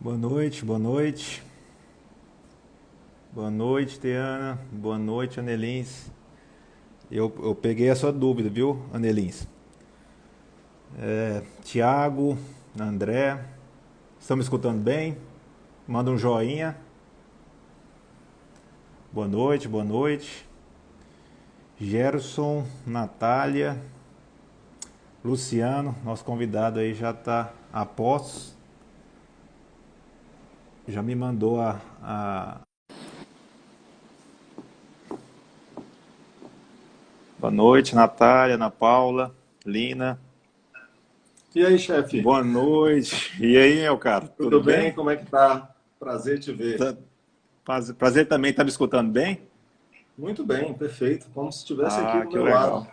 Boa noite, boa noite. Boa noite, Teana. Boa noite, Anelins. Eu peguei a sua dúvida, viu, Anelins? Tiago, André, estão me escutando bem? Manda um joinha. Boa noite, boa noite. Gerson, Natália, Luciano, nosso convidado aí já está a postos. Já me mandou a... Boa noite, Natália, Ana Paula, Lina. E aí, chefe? Boa noite. E aí, meu cara, tudo Tudo bem? bem? Como é que tá? Prazer te ver. Prazer também, tá me escutando bem? Muito bem, perfeito. Como se estivesse aqui Ah, do que meu lado. legal,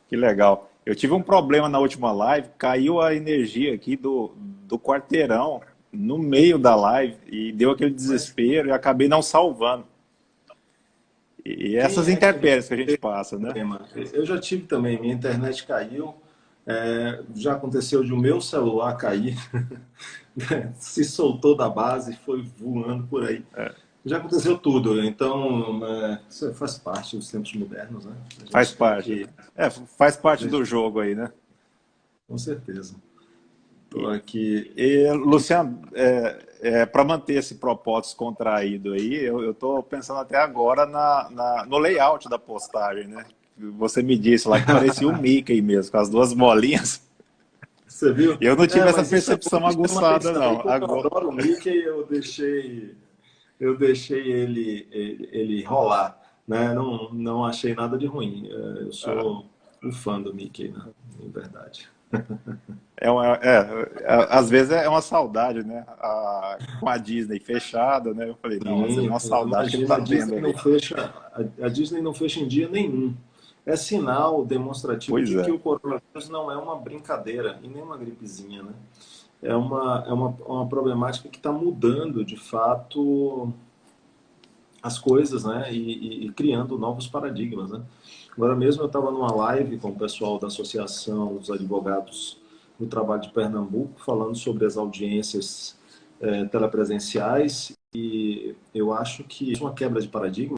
que legal. Eu tive um problema na última live, caiu a energia aqui do quarteirão no meio da live e deu aquele Mas desespero e acabei não salvando. E quem essas é que não intempéries que a gente teve passa, né? problema? Eu já tive também, minha internet caiu. Já aconteceu de o meu celular cair, se soltou da base e foi voando por aí. Já aconteceu tudo, então isso faz parte dos tempos modernos, né? A Faz gente tem parte, que. né? Faz parte do jogo aí, né? Com certeza. Estou E, aqui. Luciano, para manter esse propósito contraído aí, eu estou pensando até agora no layout da postagem, né? Você me disse lá que parecia o Mickey mesmo, com as duas bolinhas. Você viu? E eu não tive essa Mas isso é bom percepção que chama aguçada, atenção. E não. como eu Agora, adoro o Mickey, eu deixei ele rolar, né? Não achei nada de ruim. Eu sou um fã do Mickey, né? Em verdade. às vezes é uma saudade, né? Com a Disney fechada, né? Eu falei, não, às vezes é Sim, uma saudade que ele imagina, está tendo ali. a Disney não fecha em dia nenhum. É sinal demonstrativo Pois de que é. o coronavírus não é uma brincadeira e nem uma gripezinha, né? É uma problemática que está mudando, de fato, as coisas, né? E criando novos paradigmas, né? Agora mesmo eu estava numa live com o pessoal da Associação dos Advogados do Trabalho de Pernambuco, falando sobre as audiências telepresenciais, e eu acho que é uma quebra de paradigma,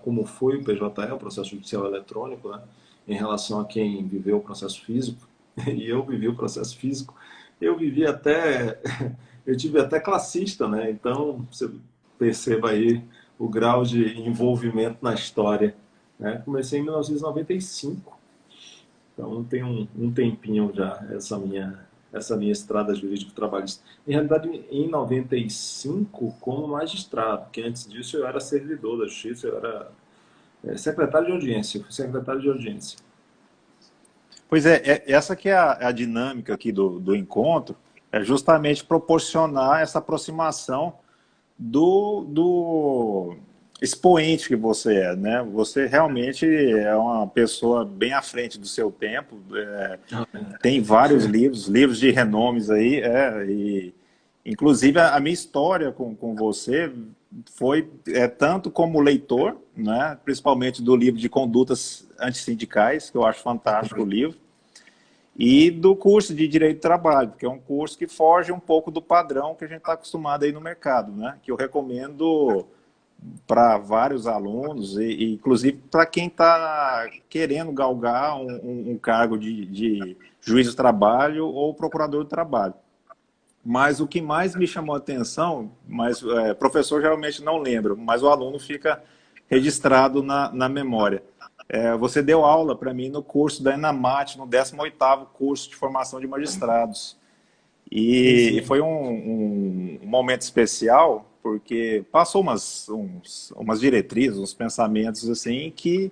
como foi o PJE, o processo judicial eletrônico, né? Em relação a quem viveu o processo físico, e eu vivi o processo físico, eu vivi até, eu tive até classista, né? Então, você perceba aí o grau de envolvimento na história, né? Comecei em 1995, então tem um tempinho já essa minha estrada jurídico-trabalhista. Em realidade, em 95, como magistrado, porque antes disso eu era servidor da justiça, eu era secretário de audiência, eu fui secretário de audiência. Pois é, essa que é a dinâmica aqui do encontro, é justamente proporcionar essa aproximação do expoente que você é, né? Você realmente é uma pessoa bem à frente do seu tempo, tem vários livros, livros de renomes aí, e inclusive a minha história com você foi tanto como leitor, né? Principalmente do livro de condutas antissindicais, que eu acho fantástico o livro, e do curso de Direito do Trabalho, que é um curso que foge um pouco do padrão que a gente está acostumado aí no mercado, né? Que eu recomendo para vários alunos, e inclusive para quem está querendo galgar um cargo de juiz do trabalho ou procurador do trabalho. Mas o que mais me chamou a atenção, professor geralmente não lembra, mas o aluno fica registrado na memória. Você deu aula para mim no curso da ENAMAT, no 18º curso de formação de magistrados. Sim, E sim. foi um momento especial, porque passou umas diretrizes, uns pensamentos assim, que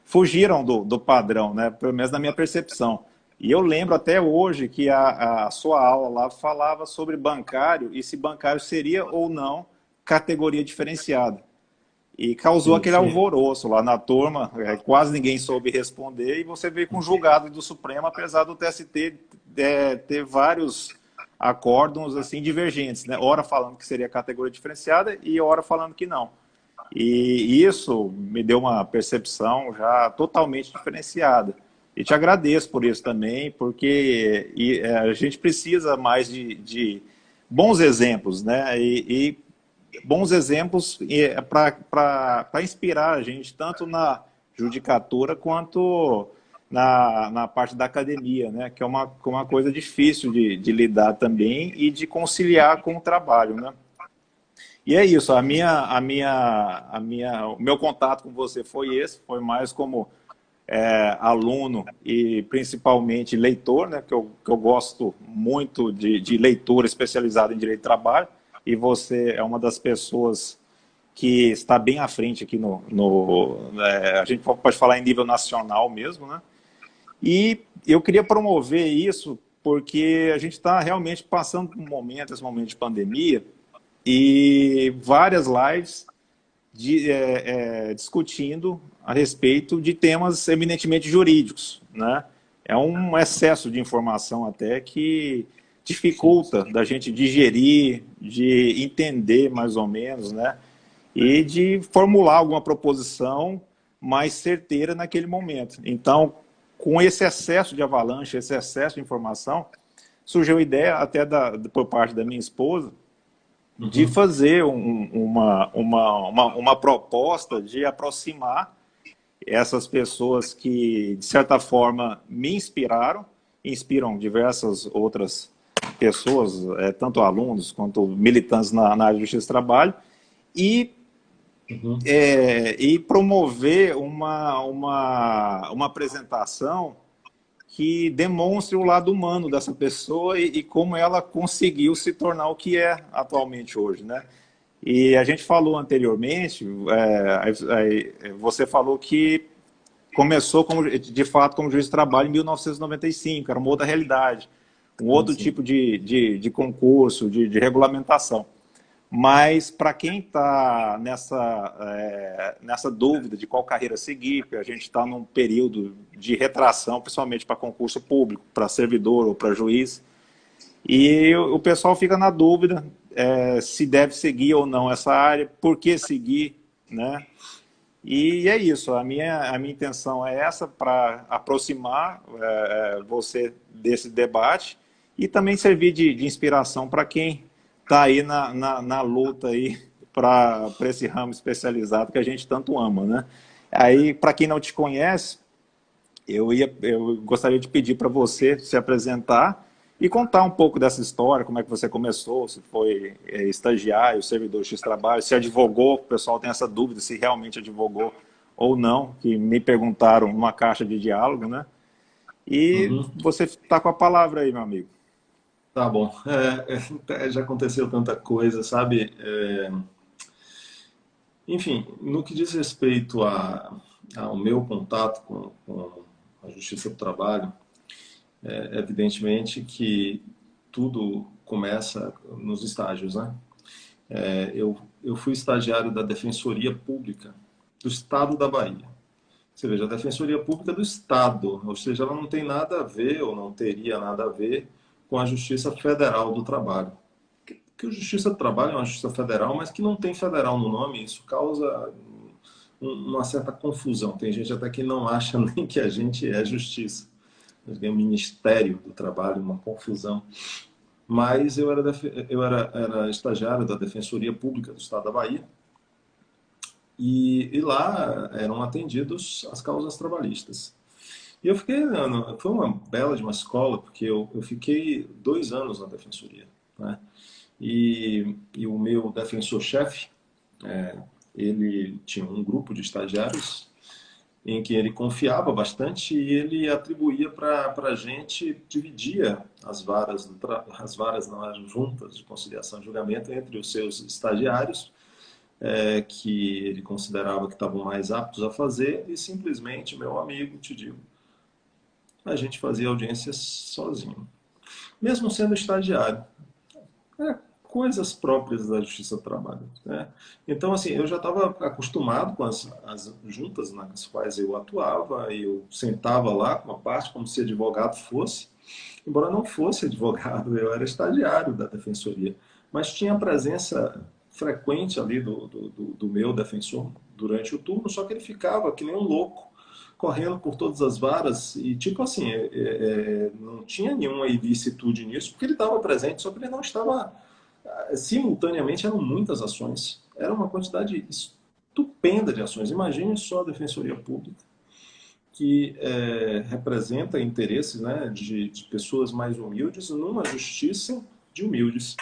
fugiram do padrão, né? Pelo menos na minha percepção. E eu lembro até hoje que a sua aula lá falava sobre bancário e se bancário seria ou não categoria diferenciada. E causou Sim, aquele sim. alvoroço lá na turma, quase ninguém soube responder, e você veio com o julgado do Supremo, apesar do TST ter vários acórdãos assim divergentes, né? Ora falando que seria categoria diferenciada e ora falando que não. E isso me deu uma percepção já totalmente diferenciada. E te agradeço por isso também, porque a gente precisa mais de bons exemplos, né? E bons exemplos para inspirar a gente, tanto na judicatura quanto na parte da academia, né? Que é uma coisa difícil de lidar também e de conciliar com o trabalho, né? E é isso, o meu contato com você foi esse, foi mais como aluno e principalmente leitor, né, que eu gosto muito de leitura especializada em direito do trabalho, e você é uma das pessoas que está bem à frente aqui a gente pode falar em nível nacional mesmo, né? E eu queria promover isso porque a gente está realmente passando por esse momento de pandemia, e várias lives discutindo a respeito de temas eminentemente jurídicos, né? É um excesso de informação até que dificulta da gente digerir, de entender mais ou menos, né? E de formular alguma proposição mais certeira naquele momento. Então, com esse excesso de avalanche, esse excesso de informação, surgiu a ideia até por parte da minha esposa de fazer uma proposta de aproximar essas pessoas que, de certa forma, me inspiram diversas outras pessoas, tanto alunos quanto militantes na área de justiça do trabalho, e, e promover uma apresentação que demonstre o lado humano dessa pessoa e como ela conseguiu se tornar o que é atualmente hoje, né? E a gente falou anteriormente, você falou que começou de fato como juiz de trabalho em 1995, era uma outra realidade, um outro tipo de concurso, de regulamentação. Mas para quem está nessa dúvida de qual carreira seguir, a gente está num período de retração, principalmente para concurso público, para servidor ou para juiz, e o pessoal fica na dúvida se deve seguir ou não essa área, por que seguir, né? E é isso, a minha intenção é essa, para aproximar você desse debate e também servir de inspiração para quem está aí na luta aí para esse ramo especializado que a gente tanto ama, né? Aí, para quem não te conhece, eu gostaria de pedir para você se apresentar e contar um pouco dessa história, como é que você começou, se foi estagiário, servidor X trabalho, se advogou, o pessoal tem essa dúvida se realmente advogou ou não, que me perguntaram numa caixa de diálogo, né? E você está com a palavra aí, meu amigo. Tá bom. Já aconteceu tanta coisa, sabe? Enfim, no que diz respeito ao meu contato com a Justiça do Trabalho, evidentemente que tudo começa nos estágios, né? Eu fui estagiário da Defensoria Pública do Estado da Bahia. Você veja, a Defensoria Pública do Estado, ou seja, ela não tem nada a ver, ou não teria nada a ver, com a Justiça Federal do Trabalho. Que a Justiça do Trabalho é uma justiça federal, mas que não tem federal no nome, isso causa uma certa confusão. Tem gente até que não acha nem que a gente é justiça. Nós tem o Ministério do Trabalho, uma confusão. Mas eu era estagiário da Defensoria Pública do Estado da Bahia, e lá eram atendidos as causas trabalhistas. E eu fiquei, foi uma bela de uma escola, porque eu fiquei 2 anos na defensoria, né? E o meu defensor-chefe, ele tinha um grupo de estagiários em que ele confiava bastante e ele atribuía para a gente, dividia as varas, não, as juntas de conciliação e julgamento entre os seus estagiários, que ele considerava que estavam mais aptos a fazer, e simplesmente, meu amigo, te digo, a gente fazia audiências sozinho, mesmo sendo estagiário. coisas próprias da Justiça do Trabalho, né? Então, assim, eu já estava acostumado com as juntas nas quais eu atuava, e eu sentava lá com uma parte como se advogado fosse, embora não fosse advogado, eu era estagiário da defensoria, mas tinha a presença frequente ali do meu defensor durante o turno, só que ele ficava que nem um louco, correndo por todas as varas e, tipo assim, não tinha nenhuma ilicitude nisso, porque ele estava presente, só que ele não estava... Simultaneamente, eram muitas ações. Era uma quantidade estupenda de ações. Imagine só a Defensoria Pública, que representa interesses, né, de pessoas mais humildes numa justiça de humildes.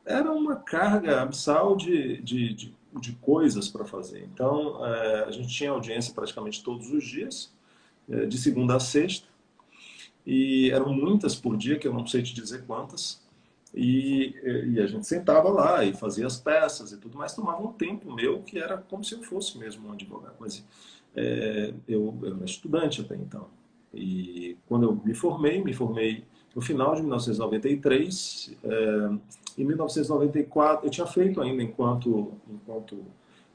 Era uma carga abissal de coisas para fazer. Então, a gente tinha audiência praticamente todos os dias, de segunda a sexta, e eram muitas por dia, que eu não sei te dizer quantas, e a gente sentava lá e fazia as peças e tudo mais, tomava um tempo meu que era como se eu fosse mesmo um advogado. Mas eu era estudante até então. E quando eu me formei no final de 1993. Em 1994, eu tinha feito ainda, enquanto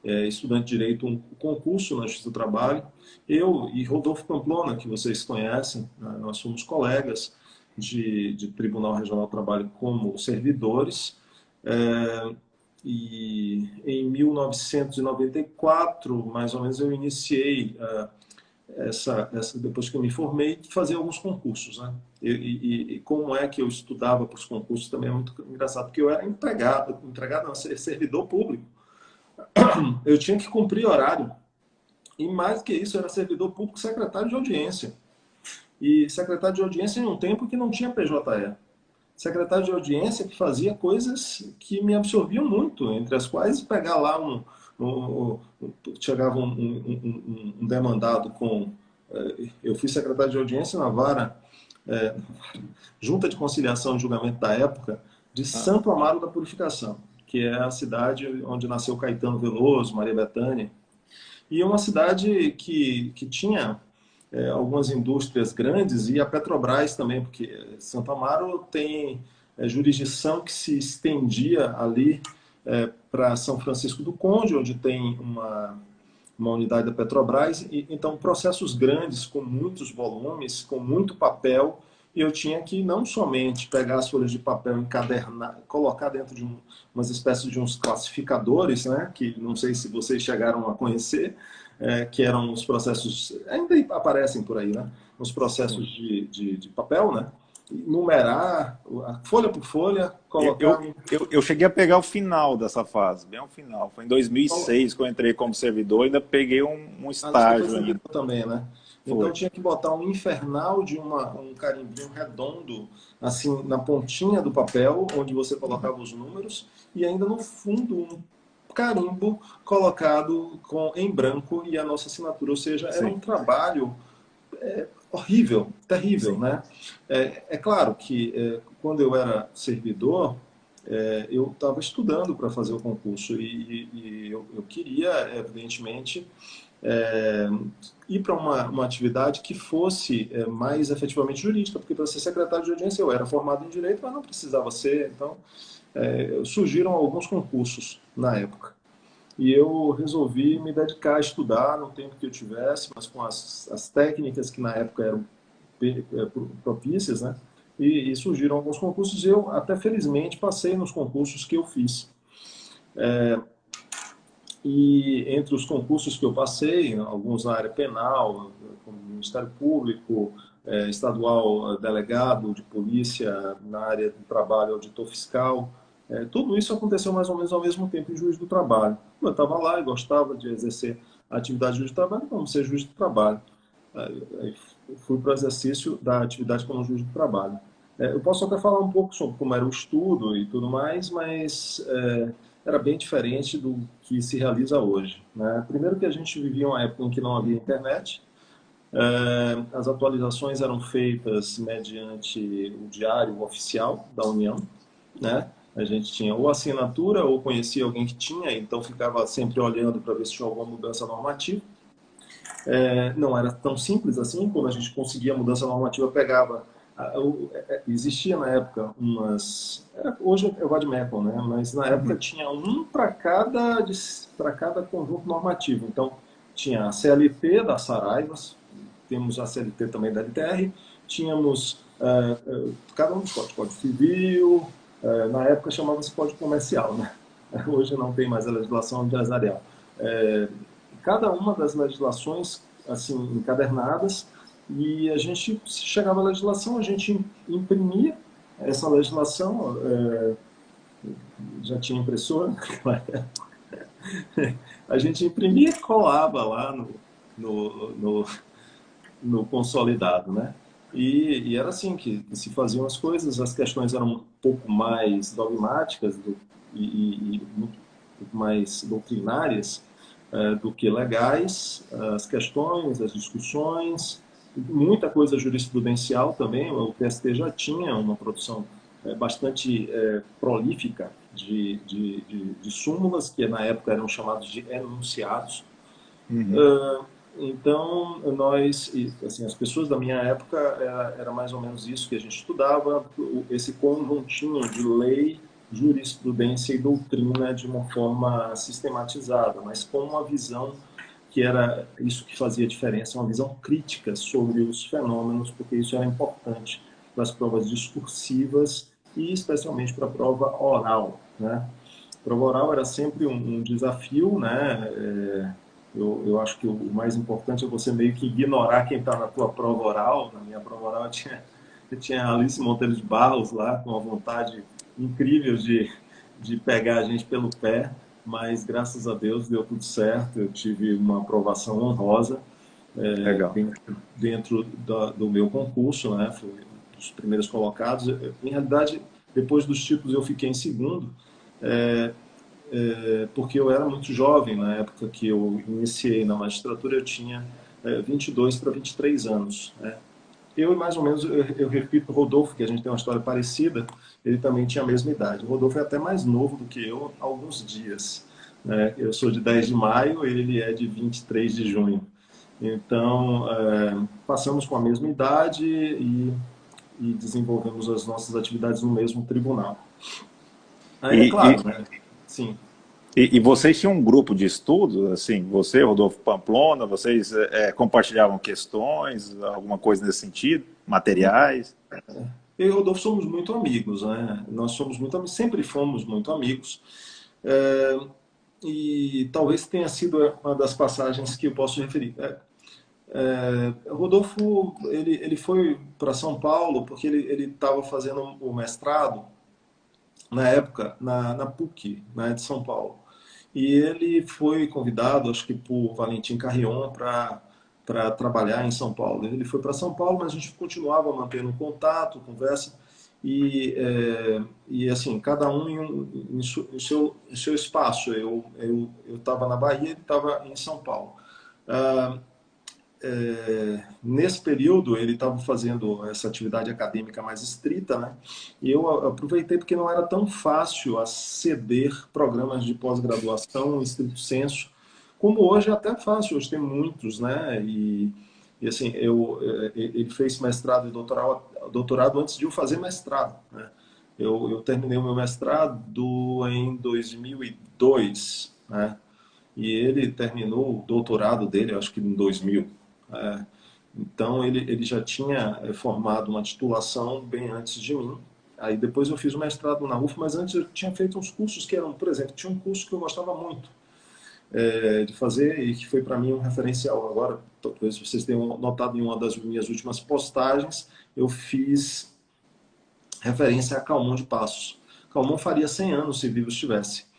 estudante de Direito, um concurso na Justiça do Trabalho. Eu e Rodolfo Pamplona, que vocês conhecem, nós somos colegas de Tribunal Regional do Trabalho como servidores. E em 1994, mais ou menos, eu iniciei, depois que eu me formei, fazer alguns concursos, né? E como é que eu estudava para os concursos também é muito engraçado, porque eu era empregado não, servidor público. Eu tinha que cumprir horário. E mais que isso, eu era servidor público secretário de audiência. E secretário de audiência em um tempo que não tinha PJE. Secretário de audiência que fazia coisas que me absorviam muito, entre as quais pegar lá chegava um demandado com... Eu fui secretário de audiência na vara, Junta de Conciliação e Julgamento da época, de Santo Amaro da Purificação, que é a cidade onde nasceu Caetano Veloso, Maria Bethânia. E é uma cidade que tinha algumas indústrias grandes, e a Petrobras também, porque Santo Amaro tem jurisdição que se estendia ali para São Francisco do Conde, onde tem uma unidade da Petrobras. E, então, processos grandes, com muitos volumes, com muito papel, e eu tinha que não somente pegar as folhas de papel, encadernar, colocar dentro de umas espécies de uns classificadores, né, que não sei se vocês chegaram a conhecer, que eram os processos, ainda aparecem por aí, né, os processos de papel, né, numerar, folha por folha, colocar... Eu cheguei a pegar o final dessa fase, bem ao final. Foi em 2006 que eu entrei como servidor, ainda peguei um estágio ainda. Também, né? Então eu tinha que botar um infernal de um carimbinho redondo, assim, na pontinha do papel, onde você colocava os números, e ainda no fundo um carimbo colocado em branco e a nossa assinatura. Ou seja, era um trabalho horrível, terrível, né? É claro que quando eu era servidor, eu estava estudando para fazer o concurso e eu queria, evidentemente, ir para uma atividade que fosse mais efetivamente jurídica, porque para ser secretário de audiência eu era formado em Direito, mas não precisava ser. Então, surgiram alguns concursos na época. E eu resolvi me dedicar a estudar no tempo que eu tivesse, mas com as técnicas que na época eram propícias, né? E surgiram alguns concursos, e eu até felizmente passei nos concursos que eu fiz. E entre os concursos que eu passei, alguns na área penal, como Ministério Público, estadual delegado de polícia, na área do trabalho, auditor fiscal, tudo isso aconteceu mais ou menos ao mesmo tempo em juiz do trabalho. Eu estava lá e gostava de exercer a atividade de juiz do trabalho, vamos ser juiz do trabalho. Aí fui para o exercício da atividade como juiz do trabalho. Eu posso até falar um pouco sobre como era o estudo e tudo mais, mas era bem diferente do que se realiza hoje, né? Primeiro que a gente vivia uma época em que não havia internet, as atualizações eram feitas mediante o diário oficial da União, né? A gente tinha ou assinatura ou conhecia alguém que tinha, então ficava sempre olhando para ver se tinha alguma mudança normativa. Não era tão simples assim. Quando a gente conseguia a mudança normativa, pegava Existia na época hoje é o vade-mecum, né? Mas na época tinha um para cada conjunto normativo. Então, tinha a CLT da Saraivas, temos a CLT também da LTR, tínhamos cada um dos códigos, Código Civil, na época chamava-se Código Comercial, né? Hoje não tem mais a legislação empresarial. Cada uma das legislações, assim, encadernadas, e a gente chegava à legislação, a gente imprimia essa legislação, já tinha impressora naquela época, a gente imprimia e colava lá no consolidado, né? E era assim que se faziam as coisas, as questões eram um pouco mais dogmáticas e muito mais doutrinárias do que legais, as questões, as discussões, muita coisa jurisprudencial também. O TST já tinha uma produção bastante prolífica de súmulas, que na época eram chamados de enunciados. Então, nós, assim, as pessoas da minha época, era mais ou menos isso que a gente estudava, esse conjuntinho de lei, jurisprudência e doutrina de uma forma sistematizada, mas com uma visão que era isso que fazia diferença, uma visão crítica sobre os fenômenos, porque isso era importante para as provas discursivas e especialmente para a prova oral, né? A prova oral era sempre um desafio, né? Eu acho que o mais importante é você meio que ignorar quem está na tua prova oral. Na minha prova oral eu tinha a Alice Monteiro de Barros lá, com uma vontade incrível de pegar a gente pelo pé, mas graças a Deus deu tudo certo, eu tive uma aprovação honrosa Legal. dentro do meu concurso, né? Fui um dos primeiros colocados. Em realidade, depois dos títulos eu fiquei em segundo, porque eu era muito jovem na época que eu iniciei na magistratura, eu tinha 22 para 23 anos, né? Eu, mais ou menos, eu repito, o Rodolfo, que a gente tem uma história parecida, ele também tinha a mesma idade. O Rodolfo é até mais novo do que eu, há alguns dias, né? Eu sou de 10 de maio, ele é de 23 de junho. Então, passamos com a mesma idade e desenvolvemos as nossas atividades no mesmo tribunal. Aí, é E, claro, e, né? Sim. e vocês tinham um grupo de estudos, assim, você, Rodolfo Pamplona, vocês compartilhavam questões, alguma coisa nesse sentido, materiais? Eu e o Rodolfo somos muito amigos, né? Nós somos muito amigos, sempre fomos muito amigos. É, e talvez tenha sido uma das passagens que eu posso referir. Rodolfo, ele foi para São Paulo porque ele estava fazendo o mestrado, na época, na PUC, né, de São Paulo. E ele foi convidado, acho que por Valentim Carrion, para trabalhar em São Paulo. Ele foi para São Paulo, mas a gente continuava mantendo contato, conversa, e assim, cada um em seu espaço. Eu estava na Bahia, ele estava em São Paulo. Nesse período ele estava fazendo essa atividade acadêmica mais estrita, né? E eu aproveitei porque não era tão fácil aceder programas de pós-graduação em estrito senso, como hoje é até fácil, hoje tem muitos, né? E assim, ele fez mestrado e doutorado antes de eu fazer mestrado, né? Eu terminei o meu mestrado em 2002, né? E ele terminou o doutorado dele, acho que em 2000. É, então ele já tinha formado uma titulação bem antes de mim. Aí depois eu fiz o mestrado na UF, mas antes eu tinha feito uns cursos que eram, por exemplo, tinha um curso que eu gostava muito de fazer e que foi para mim um referencial. Agora, talvez vocês tenham notado em uma das minhas últimas postagens, eu fiz referência a Calmon de Passos. Calmon faria 100 anos se vivo estivesse.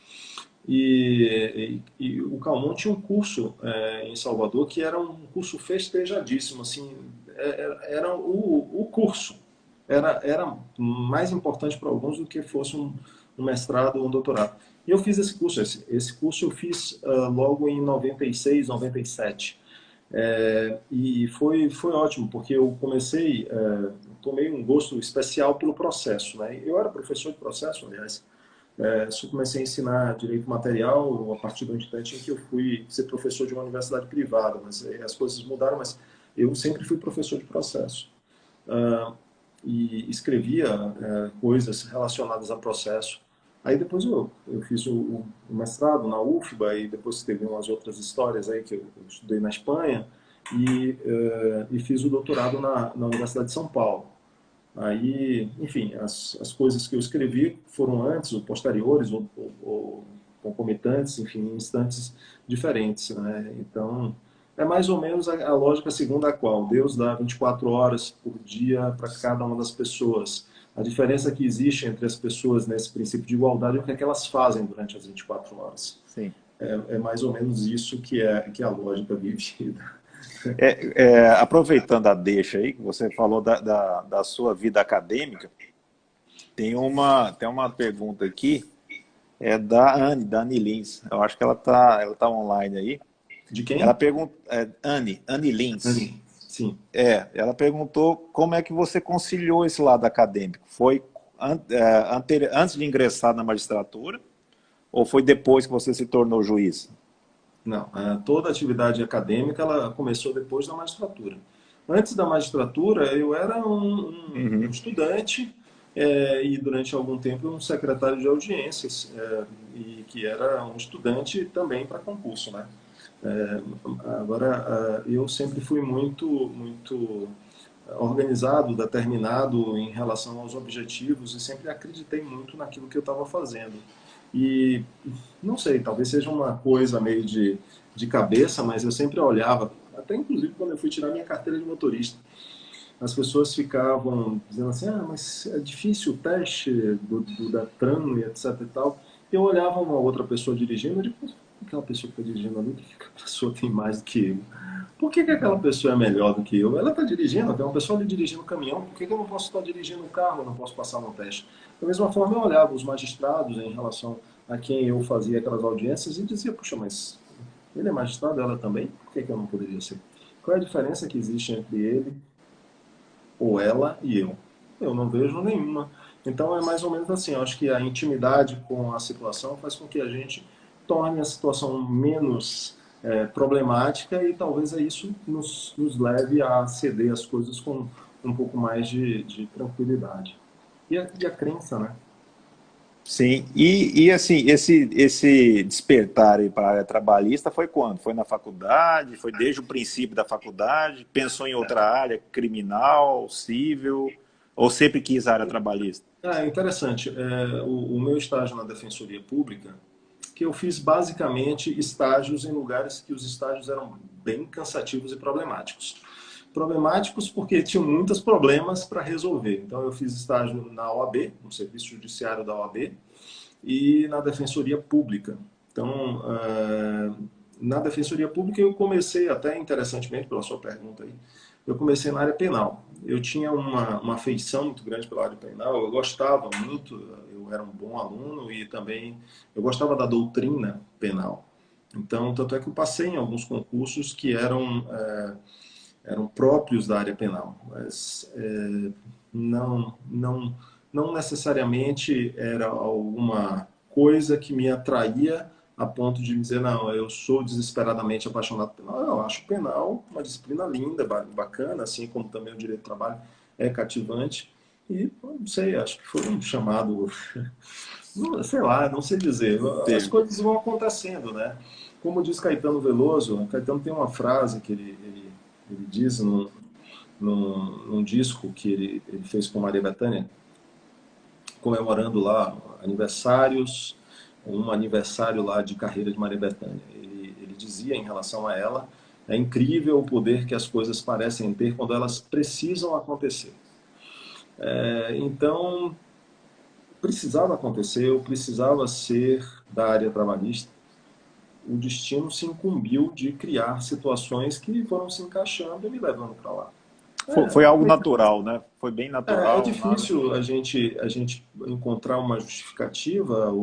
E o Calmon tinha um curso em Salvador que era um curso festejadíssimo, assim, era o curso, era mais importante para alguns do que fosse um mestrado ou um doutorado. E eu fiz esse curso, esse curso eu fiz logo em 96, 97. E foi ótimo, porque eu comecei, tomei um gosto especial pelo processo, né? Eu era professor de processo, aliás. Só comecei a ensinar direito material a partir do instante em que eu fui ser professor de uma universidade privada, mas as coisas mudaram, mas eu sempre fui professor de processo. e escrevia coisas relacionadas a processo. Aí depois eu fiz o mestrado na UFBA e depois teve umas outras histórias aí que eu estudei na Espanha e fiz o doutorado na Universidade de São Paulo. Aí, enfim, as coisas que eu escrevi foram antes ou posteriores ou concomitantes, enfim, em instantes diferentes, né? Então, é mais ou menos a lógica segundo a qual Deus dá 24 horas por dia para cada uma das pessoas. A diferença que existe entre as pessoas nesse princípio de igualdade é o que é que elas fazem durante as 24 horas. Sim. É mais ou menos isso que é a lógica vivida. Aproveitando a deixa aí, que você falou da sua vida acadêmica, tem uma pergunta aqui, da Anne Lins. Eu acho que ela tá online aí. De quem? Ela pergunta, Anne Lins. Sim. Ela perguntou como é que você conciliou esse lado acadêmico. Foi antes de ingressar na magistratura ou foi depois que você se tornou juiz? Não, toda a atividade acadêmica ela começou depois da magistratura. Antes da magistratura, eu era um Uhum. estudante e durante algum tempo um secretário de audiências e que era um estudante também para concurso, né? Agora, eu sempre fui muito organizado, determinado em relação aos objetivos e sempre acreditei muito naquilo que eu estava fazendo. E não sei, talvez seja uma coisa meio de cabeça, mas eu sempre olhava, até inclusive quando eu fui tirar minha carteira de motorista, as pessoas ficavam dizendo assim, mas é difícil o teste do Detran e etc e tal. Eu olhava uma outra pessoa dirigindo e digo, aquela pessoa que está dirigindo ali, por que aquela pessoa tem mais do que eu? Por que aquela pessoa é melhor do que eu? Ela está dirigindo, tem uma pessoa ali dirigindo o caminhão, por que eu não posso estar dirigindo o carro, eu não posso passar no teste? Da mesma forma, eu olhava os magistrados em relação a quem eu fazia aquelas audiências e dizia, puxa, mas ele é magistrado, ela também? Por que eu não poderia ser? Qual é a diferença que existe entre ele ou ela e eu? Eu não vejo nenhuma. Então é mais ou menos assim, eu acho que a intimidade com a situação faz com que a gente torne a situação menos problemática e talvez isso nos leve a ceder as coisas com um pouco mais de tranquilidade. E a crença, né? Sim, e assim, esse despertar aí para a área trabalhista foi quando? Foi na faculdade? Foi desde o princípio da faculdade? Pensou em outra área, criminal, civil? Ou sempre quis a área trabalhista? É interessante. O meu estágio na Defensoria Pública, que eu fiz basicamente estágios em lugares que os estágios eram bem cansativos e problemáticos. Problemáticos porque tinham muitos problemas para resolver. Então eu fiz estágio na OAB, no Serviço Judiciário da OAB, e na Defensoria Pública. Então, na Defensoria Pública eu comecei, até interessantemente pela sua pergunta aí, eu comecei na área penal. Eu tinha uma afeição muito grande pela área penal, eu gostava muito, eu era um bom aluno e também eu gostava da doutrina penal. Então, tanto é que eu passei em alguns concursos que eram próprios da área penal, mas não necessariamente era alguma coisa que me atraía a ponto de dizer, não, eu sou desesperadamente apaixonado por penal. Eu acho penal uma disciplina linda, bacana, assim como também o direito do trabalho é cativante. E, não sei, acho que foi um chamado, sei lá, não sei dizer. As Sim. coisas vão acontecendo, né? Como diz Caetano Veloso, Caetano tem uma frase que ele diz num disco que ele fez com Maria Bethânia, comemorando lá aniversários, um aniversário lá de carreira de Maria Bethânia. Ele dizia em relação a ela, é incrível o poder que as coisas parecem ter quando elas precisam acontecer. Então, precisava acontecer, eu precisava ser da área trabalhista. O destino se incumbiu de criar situações que foram se encaixando e me levando para lá. Foi algo natural, né? Foi bem É natural, nada. difícil a gente encontrar uma justificativa.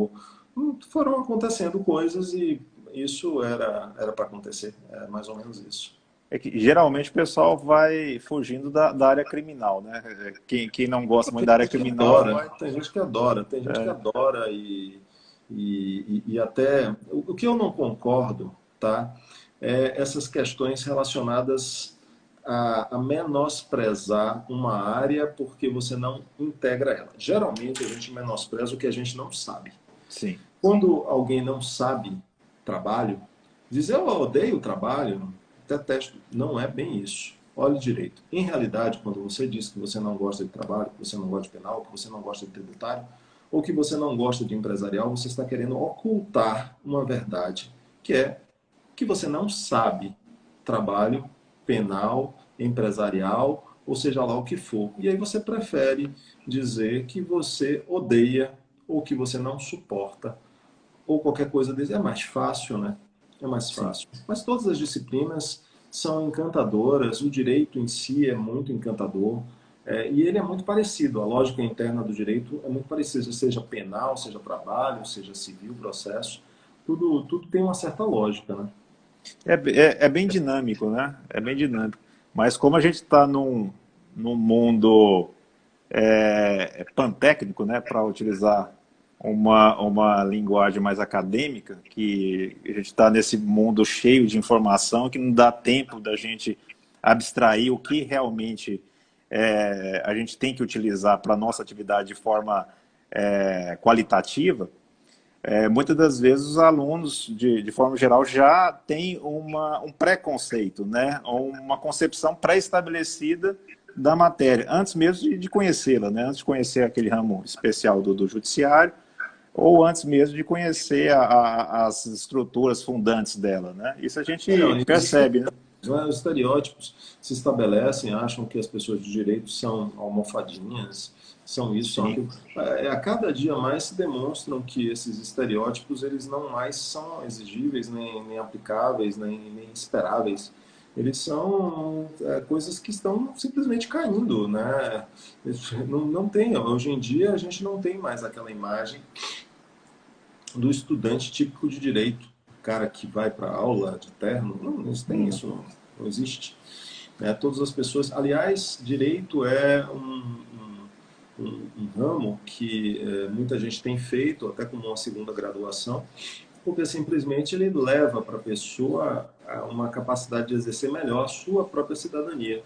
Foram acontecendo coisas e isso era para acontecer. É mais ou menos isso. É que geralmente o pessoal vai fugindo da área criminal, né? Quem não gosta muito Tem da área gente que criminal adora, vai. tem gente que adora, tem gente que adora e até o que eu não concordo, tá? É essas questões relacionadas a menosprezar uma área porque você não integra ela. Geralmente a gente menospreza o que a gente não sabe. Sim. Quando alguém não sabe trabalho, dizer eu odeio o trabalho, detesto, não é bem isso. Olhe direito. Em realidade, quando você diz que você não gosta de trabalho, que você não gosta de penal, que você não gosta de tributário, ou que você não gosta de empresarial, você está querendo ocultar uma verdade, que é que você não sabe trabalho penal, empresarial, ou seja lá o que for. E aí você prefere dizer que você odeia ou que você não suporta ou qualquer coisa desse. É mais fácil, né? É mais Sim. fácil. Mas todas as disciplinas são encantadoras, o direito em si é muito encantador, e ele é muito parecido, a lógica interna do direito é muito parecida, seja penal, seja trabalho, seja civil, processo, tudo tem uma certa lógica, né? É bem dinâmico, né? É bem dinâmico. Mas como a gente está num mundo pantécnico, né, para utilizar uma linguagem mais acadêmica, que a gente está nesse mundo cheio de informação que não dá tempo da gente abstrair o que realmente a gente tem que utilizar para a nossa atividade de forma qualitativa. Muitas das vezes os alunos, de forma geral, já têm um preconceito, né? Uma concepção pré-estabelecida da matéria, antes mesmo de conhecê-la, né? Antes de conhecer aquele ramo especial do judiciário, ou antes mesmo de conhecer as estruturas fundantes dela, né? Isso a Não, gente percebe, né? os estereótipos se estabelecem, acham que as pessoas de direito são almofadinhas, são isso, são Sim. aquilo. A cada dia mais se demonstram que esses estereótipos eles não mais são exigíveis, nem aplicáveis, nem esperáveis. Eles são coisas que estão simplesmente caindo, né? Não tem, hoje em dia a gente não tem mais aquela imagem do estudante típico de direito, o cara que vai para aula de terno, não tem isso, não existe. Todas as pessoas, aliás, direito é um ramo que muita gente tem feito, até como uma segunda graduação, porque simplesmente ele leva para a pessoa uma capacidade de exercer melhor a sua própria cidadania.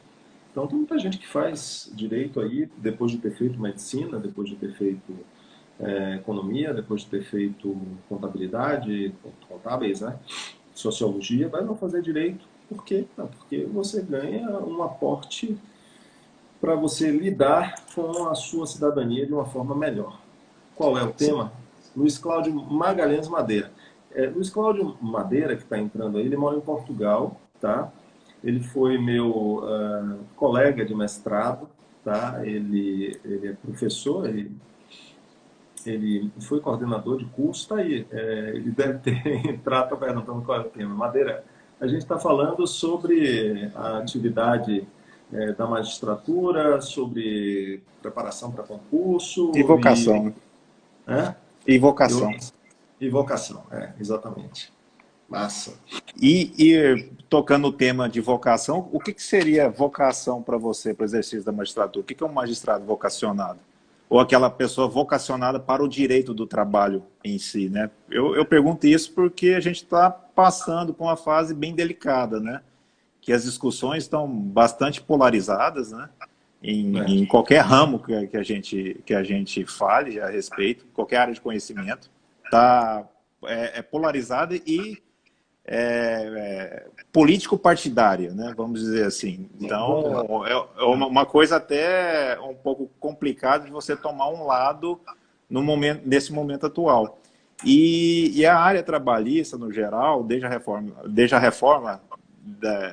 Então, tem muita gente que faz direito aí, depois de ter feito medicina, depois de ter feito economia, depois de ter feito contabilidade, contábeis, né? Sociologia, vai não fazer direito. Por quê? Porque você ganha um aporte para você lidar com a sua cidadania de uma forma melhor. Qual é o tema? Luiz Cláudio Magalhães Madeira. Luiz Cláudio Madeira, que está entrando aí, ele mora em Portugal, tá? Ele foi meu colega de mestrado, tá? Ele é professor, ele foi coordenador de curso, tá aí. Ele deve ter entrado, tá perguntando qual é o tema. Madeira, a gente está falando sobre a atividade da magistratura, sobre preparação para concurso Evocação, né? é? Eu, Evocação. e vocação, exatamente. Massa. E tocando o tema de vocação, o que seria vocação para você, para o exercício da magistratura? O que é um magistrado vocacionado? Ou aquela pessoa vocacionada para o direito do trabalho em si, né? Eu pergunto isso porque a gente está passando por uma fase bem delicada, né? Que as discussões estão bastante polarizadas, né? Em qualquer ramo que a gente fale a respeito, qualquer área de conhecimento, tá, polarizada e político-partidária, né? Vamos dizer assim. Vamos lá. Então, é uma coisa até um pouco complicada de você tomar um lado no nesse momento atual. E a área trabalhista, no geral, desde a reforma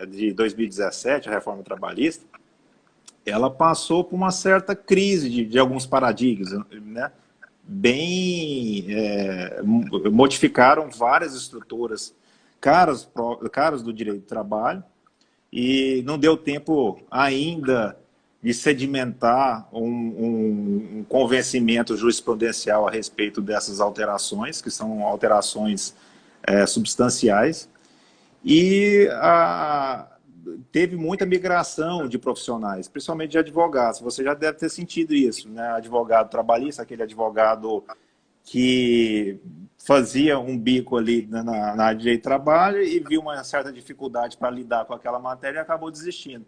de 2017, a reforma trabalhista, ela passou por uma certa crise de alguns paradigmas, né? Modificaram várias estruturas caras do direito do trabalho e não deu tempo ainda de sedimentar um convencimento jurisprudencial a respeito dessas alterações, que são alterações substanciais, e teve muita migração de profissionais, principalmente de advogados. Você já deve ter sentido isso, né? Advogado trabalhista, aquele advogado que fazia um bico ali na área de direito de trabalho e viu uma certa dificuldade para lidar com aquela matéria e acabou desistindo.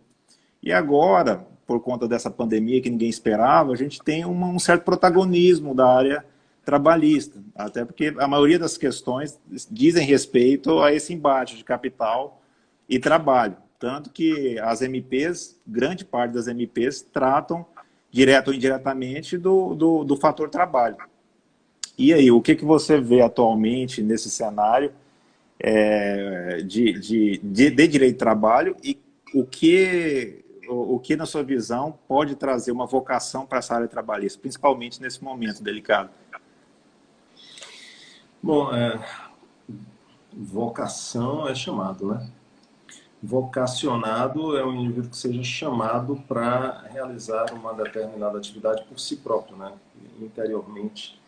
E agora, por conta dessa pandemia que ninguém esperava, a gente tem um certo protagonismo da área trabalhista, até porque a maioria das questões dizem respeito a esse embate de capital e trabalho. Tanto que as MPs, grande parte das MPs, tratam, direto ou indiretamente, do fator trabalho. E aí, o que você vê atualmente nesse cenário de direito de trabalho e o que, na sua visão, pode trazer uma vocação para essa área trabalhista, principalmente nesse momento delicado? Bom, vocação é chamado, né? Vocacionado é um indivíduo que seja chamado para realizar uma determinada atividade por si próprio, né? Interiormente.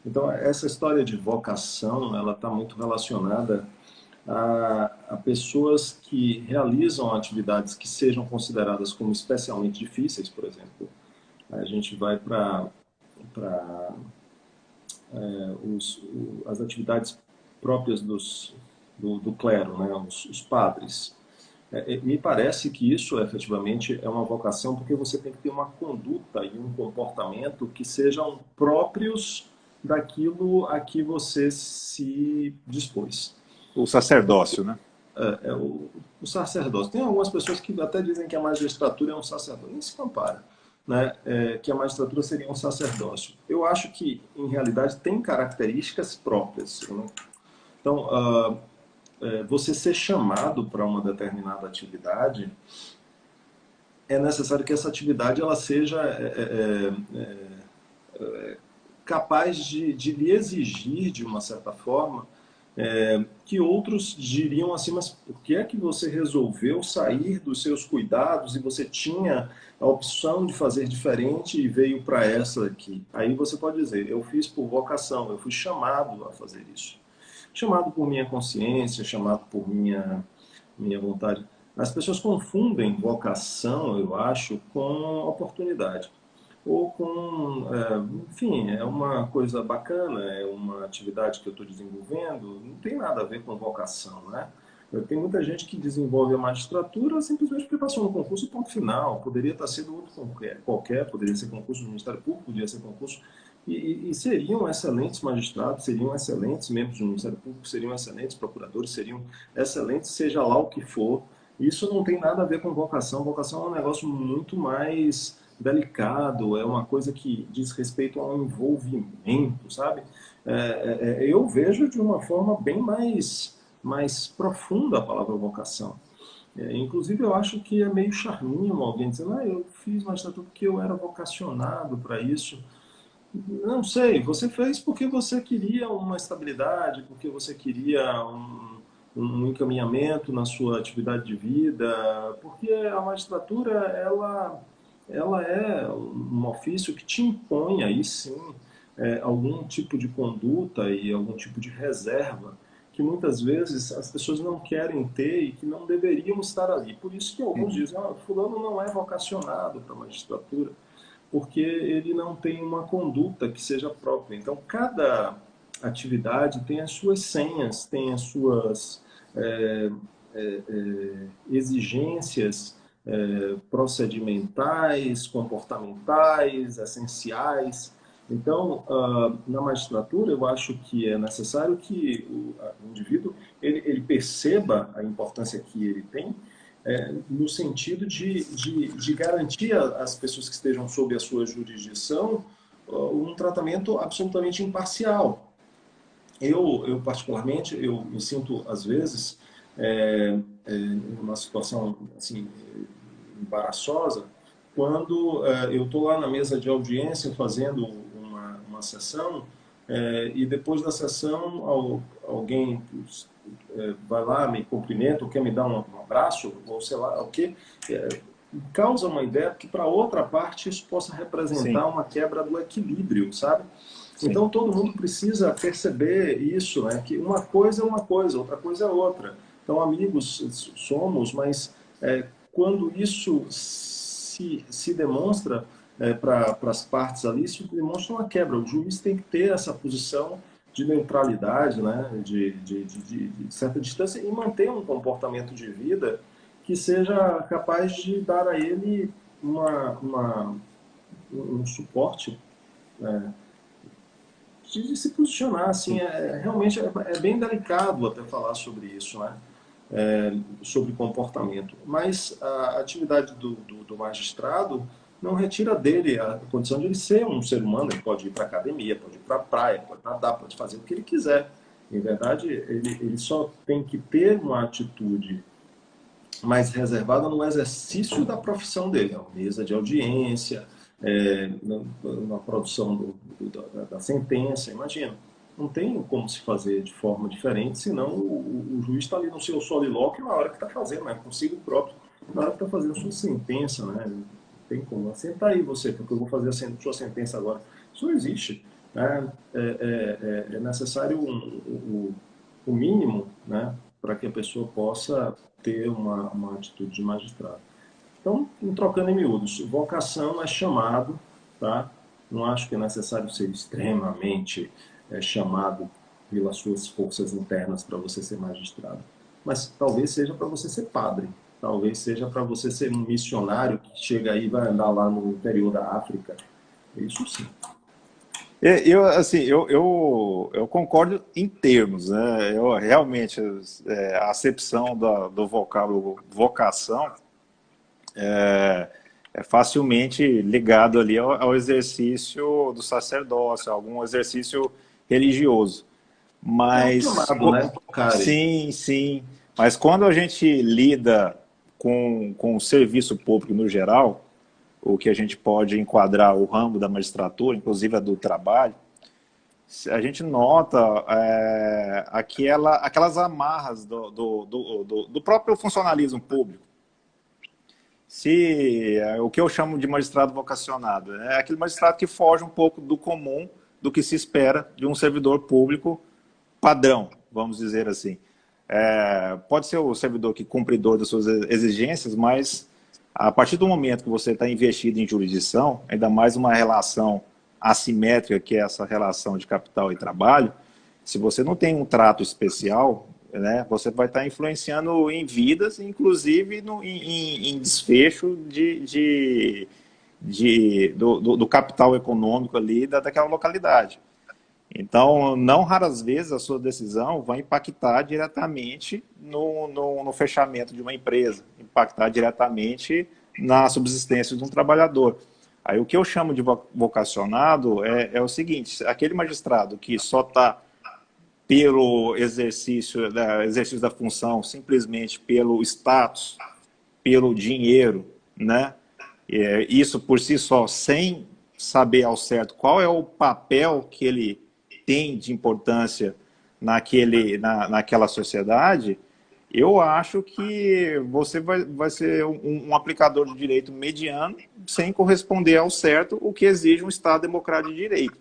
Então, essa história de vocação, ela está muito relacionada a pessoas que realizam atividades que sejam consideradas como especialmente difíceis, por exemplo. A gente vai para as atividades próprias do clero, né? Os padres. Me parece que isso efetivamente é uma vocação, porque você tem que ter uma conduta e um comportamento que sejam próprios daquilo a que você se dispôs. O sacerdócio, né? O sacerdócio. Tem algumas pessoas que até dizem que a magistratura é um sacerdócio. Nem se compara, né? Que a magistratura seria um sacerdócio. Eu acho que, em realidade, tem características próprias, né? Então, você ser chamado para uma determinada atividade, é necessário que essa atividade ela seja capaz de lhe exigir, de uma certa forma, que outros diriam assim, mas por que é que você resolveu sair dos seus cuidados e você tinha a opção de fazer diferente e veio para essa aqui? Aí você pode dizer, eu fiz por vocação, eu fui chamado a fazer isso. Chamado por minha consciência, chamado por minha vontade. As pessoas confundem vocação, eu acho, com oportunidade. Ou com, enfim, é uma coisa bacana, é uma atividade que eu estou desenvolvendo, não tem nada a ver com vocação, né? Tem muita gente que desenvolve a magistratura simplesmente porque passou no concurso, ponto final. Poderia estar sendo outro qualquer, poderia ser concurso do Ministério Público, poderia ser concurso. E seriam excelentes magistrados, seriam excelentes membros do Ministério Público, seriam excelentes procuradores, seriam excelentes, seja lá o que for. Isso não tem nada a ver com vocação. Vocação é um negócio muito mais delicado, é uma coisa que diz respeito ao envolvimento, sabe? Eu vejo de uma forma bem mais profunda a palavra vocação. Inclusive, eu acho que é meio charminho alguém dizendo, eu fiz magistratura porque eu era vocacionado para isso. Não sei, você fez porque você queria uma estabilidade, porque você queria um encaminhamento na sua atividade de vida, porque a magistratura, ela é um ofício que te impõe aí sim algum tipo de conduta e algum tipo de reserva que muitas vezes as pessoas não querem ter e que não deveriam estar ali. Por isso que alguns dizem, fulano não é vocacionado para a magistratura, porque ele não tem uma conduta que seja própria. Então, cada atividade tem as suas senhas, tem as suas exigências procedimentais, comportamentais, essenciais. Então, na magistratura, eu acho que é necessário que o indivíduo ele perceba a importância que ele tem, no sentido de garantir às pessoas que estejam sob a sua jurisdição um tratamento absolutamente imparcial. Eu particularmente, eu me sinto, às vezes, numa situação assim, embaraçosa, quando eu estou lá na mesa de audiência fazendo uma sessão e depois da sessão alguém vai lá, me cumprimenta, ou quer me dar um abraço, ou sei lá o quê, causa uma ideia que para outra parte isso possa representar Sim. uma quebra do equilíbrio, sabe? Sim. Então todo mundo precisa perceber isso, né? Que uma coisa é uma coisa, outra coisa é outra. Então amigos somos, mas quando isso se demonstra para as partes ali, isso demonstra uma quebra. O juiz tem que ter essa posição de neutralidade, né? de certa distância e manter um comportamento de vida que seja capaz de dar a ele um suporte, de se posicionar, assim, realmente é bem delicado até falar sobre isso, né? Sobre comportamento. Mas a atividade do magistrado não retira dele a condição de ele ser um ser humano. Ele pode ir para a academia, pode ir para a praia, pode nadar, pode fazer o que ele quiser. Em verdade, ele só tem que ter uma atitude mais reservada no exercício da profissão dele, a mesa de audiência, na produção da sentença, imagina. Não tem como se fazer de forma diferente, senão o juiz está ali no seu solilóquio na hora que está fazendo, né? Consigo próprio, na hora que está fazendo a sua sentença, né? Não tem como. Senta aí você, porque eu vou fazer a sua sentença agora. Isso não existe. Né? É necessário o mínimo, né? Para que a pessoa possa ter uma atitude de magistrado. Então, trocando em miúdos, vocação é chamado, tá? Não acho que é necessário ser extremamente chamado pelas suas forças internas para você ser magistrado. Mas talvez seja para você ser padre, talvez seja para você ser um missionário que chega aí e vai andar lá no interior da África. Isso sim. Eu concordo em termos, né? Eu realmente a acepção do vocábulo vocação é facilmente ligado ali ao exercício do sacerdócio, algum exercício religioso. Mas chamado, né? sim, sim. Mas quando a gente lida com o serviço público no geral, o que a gente pode enquadrar o ramo da magistratura, inclusive a do trabalho, a gente nota aquelas amarras do próprio funcionalismo público. O que eu chamo de magistrado vocacionado é aquele magistrado que foge um pouco do comum, do que se espera de um servidor público padrão, vamos dizer assim. Pode ser o servidor que cumpridor das suas exigências, mas a partir do momento que você está investido em jurisdição, ainda mais uma relação assimétrica, que é essa relação de capital e trabalho, se você não tem um trato especial, né, você vai estar influenciando em vidas, inclusive em desfecho do capital econômico ali daquela localidade. Então, não raras vezes a sua decisão vai impactar diretamente no fechamento de uma empresa, impactar diretamente na subsistência de um trabalhador. Aí o que eu chamo de vocacionado é o seguinte: aquele magistrado que só está pelo exercício da função, simplesmente pelo status, pelo dinheiro, né? Isso por si só, sem saber ao certo qual é o papel que ele tem de importância naquela sociedade, eu acho que você vai ser um aplicador de direito mediano sem corresponder ao certo o que exige um Estado democrático de direito.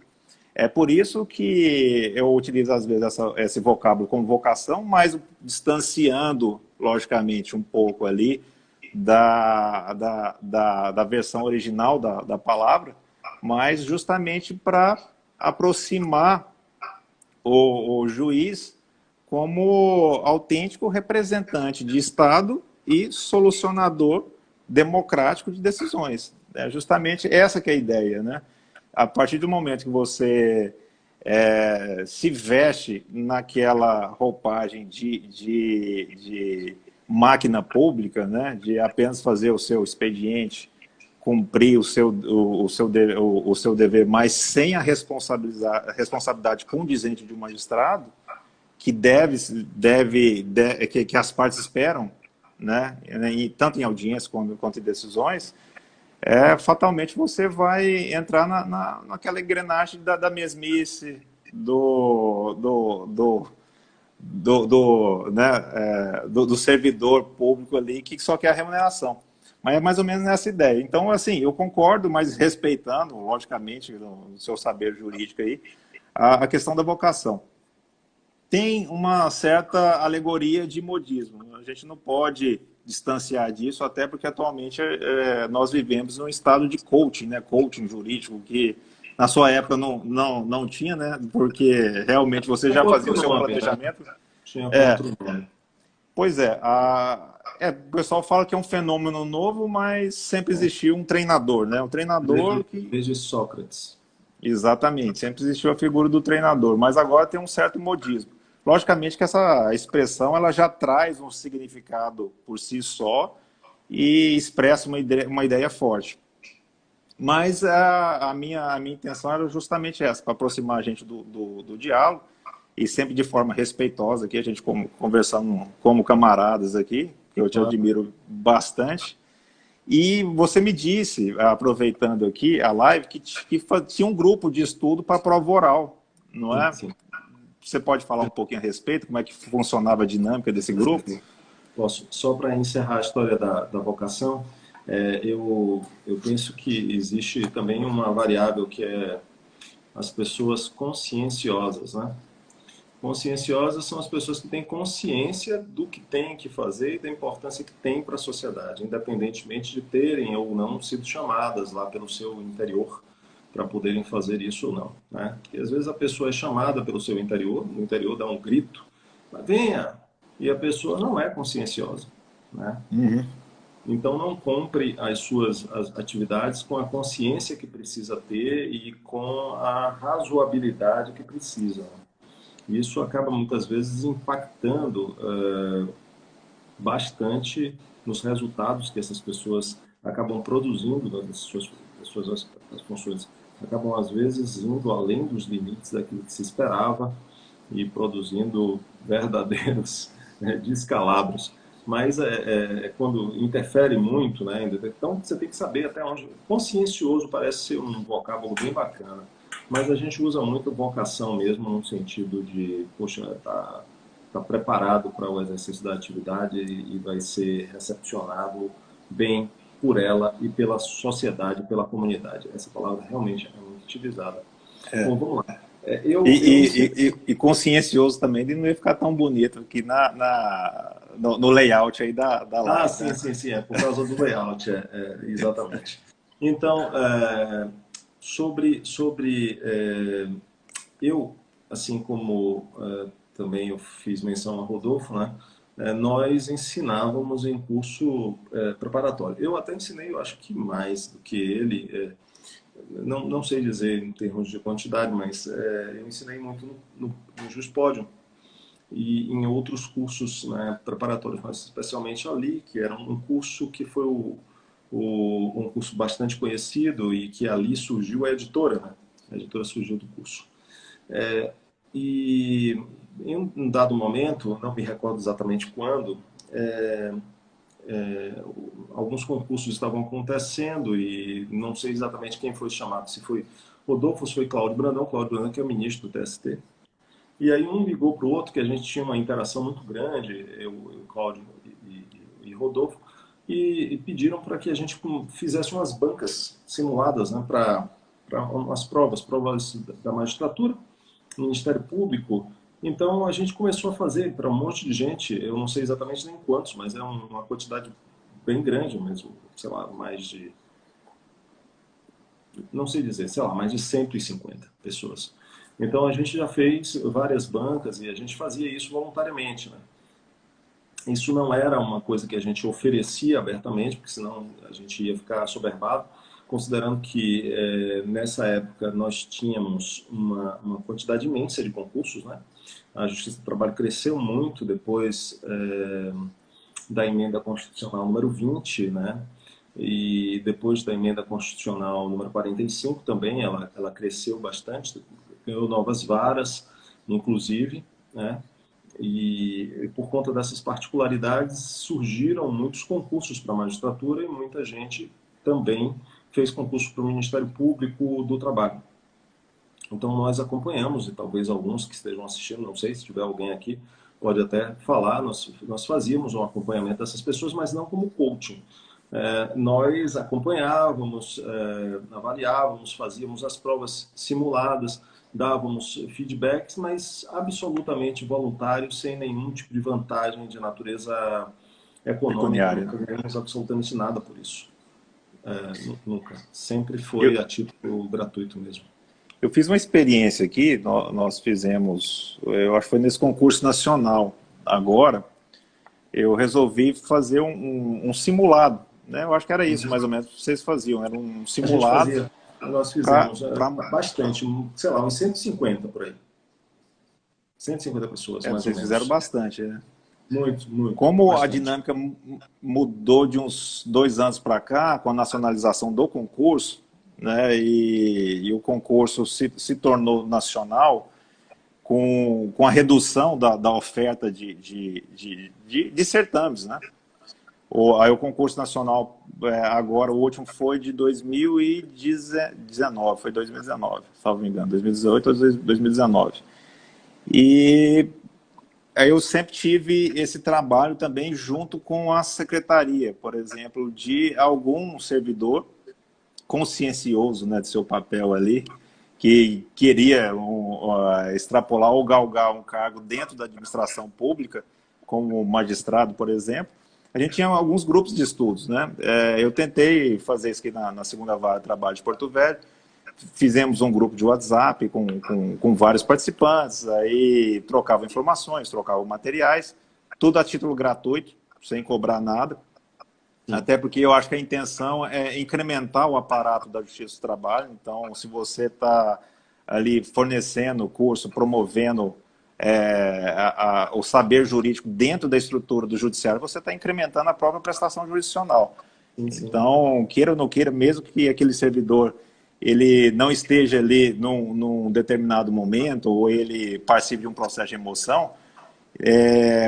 É por isso que eu utilizo, às vezes, esse vocábulo como vocação, mas distanciando, logicamente, um pouco ali da versão original da palavra, mas justamente para aproximar o juiz como autêntico representante de Estado e solucionador democrático de decisões. É justamente essa que é a ideia, né? A partir do momento que você se veste naquela roupagem de máquina pública, né? De apenas fazer o seu expediente, cumprir o seu dever, mas sem a responsabilidade condizente de um magistrado, que que as partes esperam, né? E tanto em audiência quanto em decisões, fatalmente você vai entrar naquela engrenagem da mesmice, do servidor público ali que só quer a remuneração. Mas é mais ou menos nessa ideia. Então, assim, eu concordo, mas respeitando, logicamente, o seu saber jurídico aí, a questão da vocação. Tem uma certa alegoria de modismo. A gente não pode distanciar disso, até porque atualmente nós vivemos num estado de coaching, né? Coaching jurídico, que na sua época não tinha, né? Porque realmente você já fazia o seu planejamento. Tinha Pois é, o pessoal fala que é um fenômeno novo, mas sempre existiu um treinador, né? Um treinador que... Desde Sócrates. Exatamente, sempre existiu a figura do treinador, mas agora tem um certo modismo. Logicamente que essa expressão ela já traz um significado por si só e expressa uma ideia forte. Mas a minha intenção era justamente essa, para aproximar a gente do diálogo e sempre de forma respeitosa aqui, a gente conversando como camaradas aqui, que eu te admiro bastante. E você me disse, aproveitando aqui a live, que tinha um grupo de estudo para a prova oral, não é? Sim. Você pode falar um pouquinho a respeito, como é que funcionava a dinâmica desse grupo? Posso, só para encerrar a história da vocação, eu penso que existe também uma variável que é as pessoas conscienciosas, né? Conscienciosas são as pessoas que têm consciência do que têm que fazer e da importância que tem para a sociedade, independentemente de terem ou não sido chamadas lá pelo seu interior para poderem fazer isso ou não, né? Porque às vezes a pessoa é chamada pelo seu interior, no interior dá um grito, mas venha, e a pessoa não é conscienciosa, né? Uhum. Então não compre as suas atividades com a consciência que precisa ter e com a razoabilidade que precisa. Isso acaba muitas vezes impactando bastante nos resultados que essas pessoas acabam produzindo das suas funções. Acabam, às vezes, indo além dos limites daquilo que se esperava e produzindo verdadeiros descalabros. Mas quando interfere muito, né? Então você tem que saber até onde. Consciencioso parece ser um vocábulo bem bacana, mas a gente usa muito vocação mesmo, no sentido de, poxa, tá preparado para o exercício da atividade e vai ser recepcionado bem por ela e pela sociedade, pela comunidade. Essa palavra realmente é muito utilizada. Bom, vamos lá. E consciencioso também de não ia ficar tão bonito aqui no layout aí da live. Sim, né? sim, é por causa do layout, exatamente. Então, sobre eu, assim como também eu fiz menção a Rodolfo, né? Nós ensinávamos em curso preparatório. Eu até ensinei, eu acho que mais do que ele, não sei dizer em termos de quantidade, mas eu ensinei muito no Juspódio e em outros cursos, né, preparatórios, mas especialmente ali, que era um curso que foi um curso bastante conhecido e que ali surgiu a editora, né? A editora surgiu do curso. E em um dado momento, não me recordo exatamente quando, alguns concursos estavam acontecendo e não sei exatamente quem foi chamado, se foi Rodolfo ou se foi Cláudio Brandão, que é o ministro do TST. E aí um ligou para o outro, que a gente tinha uma interação muito grande, eu Cláudio e Rodolfo, e pediram para que a gente fizesse umas bancas simuladas, né, para umas provas da magistratura, Ministério Público. Então a gente começou a fazer para um monte de gente, eu não sei exatamente nem quantos, mas é uma quantidade bem grande mesmo, sei lá, mais de, não sei dizer, sei lá, mais de 150 pessoas. Então a gente já fez várias bancas e a gente fazia isso voluntariamente, né? Isso não era uma coisa que a gente oferecia abertamente, porque senão a gente ia ficar assoberbado, considerando que nessa época nós tínhamos uma quantidade imensa de concursos, né? A Justiça do Trabalho cresceu muito depois da emenda constitucional número 20, né? E depois da emenda constitucional número 45 também, ela cresceu bastante, ganhou novas varas, inclusive, né? E por conta dessas particularidades surgiram muitos concursos para a magistratura e muita gente também fez concurso para o Ministério Público do Trabalho. Então nós acompanhamos, e talvez alguns que estejam assistindo, não sei se tiver alguém aqui, pode até falar, nós fazíamos um acompanhamento dessas pessoas, mas não como coaching. Nós acompanhávamos, avaliávamos, fazíamos as provas simuladas, dávamos feedbacks, mas absolutamente voluntários, sem nenhum tipo de vantagem de natureza econômica, não ganhamos absolutamente nada por isso. Nunca. Sempre foi a título gratuito mesmo. Eu fiz uma experiência aqui, nós fizemos, eu acho que foi nesse concurso nacional agora, eu resolvi fazer um simulado, né? Eu acho que era isso, mais ou menos, que vocês faziam. Era um A gente simulado fazia, nós para... fizemos bastante, sei lá, uns 150 por aí. 150 pessoas, mais ou vocês fizeram menos. bastante, né? Muito, muito, Como a bastante. dinâmica mudou de uns 2 anos para cá, com a nacionalização do concurso, né, e o concurso se tornou nacional, com a redução da oferta de certames, né? Aí o concurso nacional, agora o último foi de 2019, foi 2019, salvo me engano, 2018 ou 2019. E aí eu sempre tive esse trabalho também junto com a secretaria, por exemplo, de algum servidor consciencioso, né, de seu papel ali, que queria extrapolar ou galgar um cargo dentro da administração pública, como magistrado, por exemplo. A gente tinha alguns grupos de estudos, né? Eu tentei fazer isso aqui na segunda vara de trabalho de Porto Velho. Fizemos um grupo de WhatsApp com vários participantes, aí trocava informações, trocava materiais, tudo a título gratuito, sem cobrar nada. Sim. Até porque eu acho que a intenção é incrementar o aparato da Justiça do Trabalho. Então, se você está ali fornecendo curso, promovendo o saber jurídico dentro da estrutura do judiciário, você está incrementando a própria prestação jurisdicional. Sim, sim. Então, queira ou não queira, mesmo que aquele servidor ele não esteja ali num determinado momento, ou ele participe de um processo de remoção,